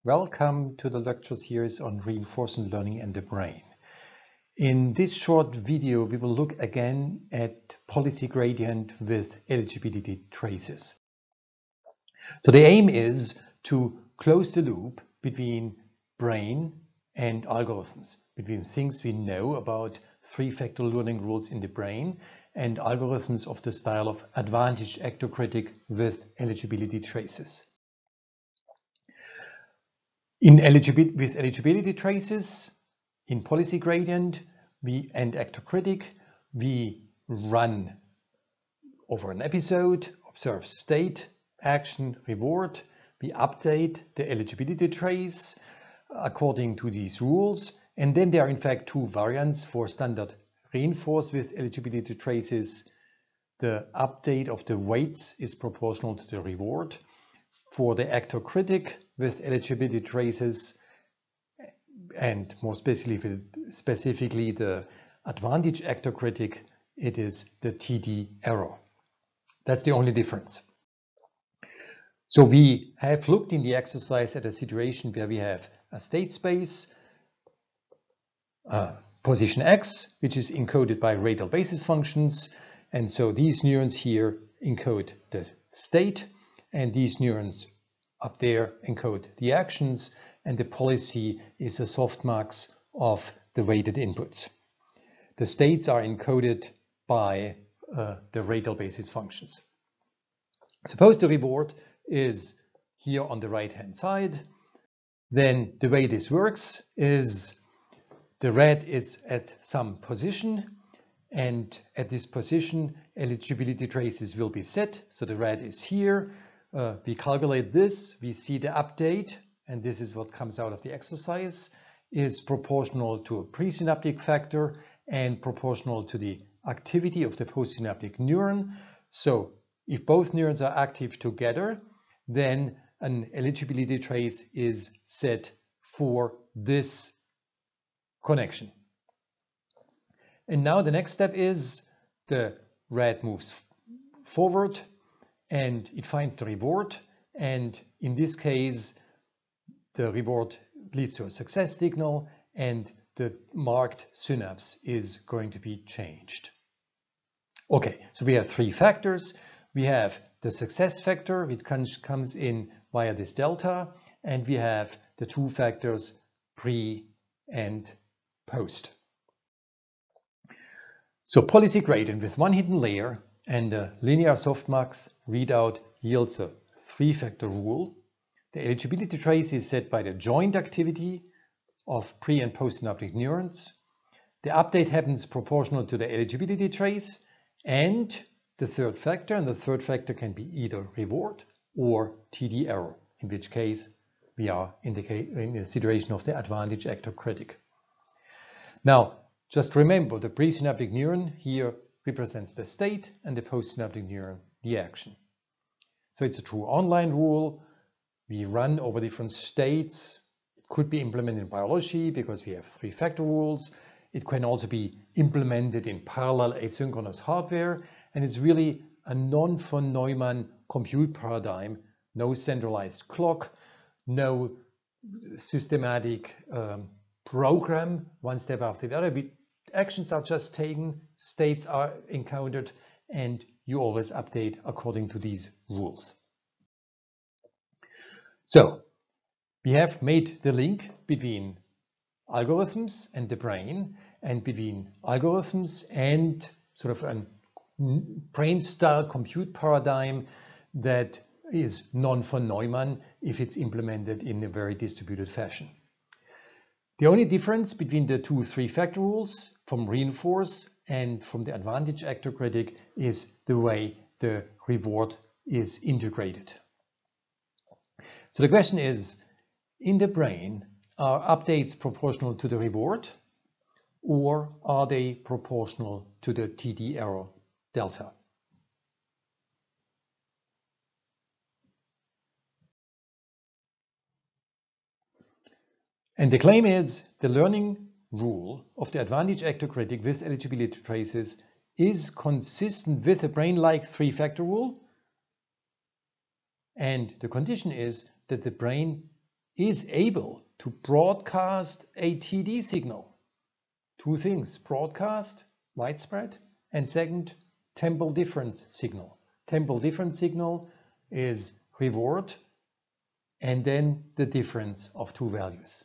Welcome to the lecture series on reinforcement learning and the brain. In this short video, we will look again at policy gradient with eligibility traces. So the aim is to close the loop between brain and algorithms, between things we know about three-factor learning rules in the brain and algorithms of the style of Advantage-Actor-Critic with eligibility traces. With eligibility traces, in policy gradient and actor-critic, we run over an episode, observe state, action, reward. We update the eligibility trace according to these rules. And then there are in fact two variants for standard reinforced with eligibility traces. The update of the weights is proportional to the reward. For the actor-critic with eligibility traces, and more specifically the Advantage-Actor-Critic, it is the TD error. That's the only difference. So we have looked in the exercise at a situation where we have a state space, position X, which is encoded by radial basis functions. And so these neurons here encode the state, and these neurons up there encode the actions, and the policy is a softmax of the weighted inputs. The states are encoded by the radial basis functions. Suppose the reward is here on the right-hand side. Then the way this works is the red is at some position, and at this position eligibility traces will be set. So the red is here. We calculate this, we see the update, and this is what comes out of the exercise, is proportional to a presynaptic factor and proportional to the activity of the postsynaptic neuron. So if both neurons are active together, then an eligibility trace is set for this connection. And now the next step is the red moves forward and it finds the reward, and in this case the reward leads to a success signal and the marked synapse is going to be changed. Okay, so we have three factors. We have the success factor, which comes in via this delta, and we have the two factors pre and post. So policy gradient with one hidden layer and a linear softmax readout yields a three-factor rule. The eligibility trace is set by the joint activity of pre- and postsynaptic neurons. The update happens proportional to the eligibility trace and the third factor, and the third factor can be either reward or TD error, in which case we are in the situation of the Advantage-Actor-Critic. Now, just remember the presynaptic neuron here represents the state and the postsynaptic neuron the action. So it's a true online rule. We run over different states. It could be implemented in biology because we have three-factor rules. It can also be implemented in parallel asynchronous hardware, and it's really a non-von Neumann compute paradigm. No centralized clock, no systematic program, one step after the other. Actions are just taken, states are encountered, and you always update according to these rules. So we have made the link between algorithms and the brain, and between algorithms and sort of a brain-style compute paradigm that is non-von Neumann if it's implemented in a very distributed fashion. The only difference between the two three-factor rules from reinforce and from the Advantage-Actor-Critic is the way the reward is integrated. So the question is, in the brain, are updates proportional to the reward, or are they proportional to the TD error delta? And the claim is the learning rule of the Advantage-Actor-Critic with eligibility traces is consistent with a brain-like three-factor rule, and the condition is that the brain is able to broadcast a TD signal. Two things: broadcast, widespread, and second, temporal difference signal. Temporal difference signal is reward and then the difference of two values.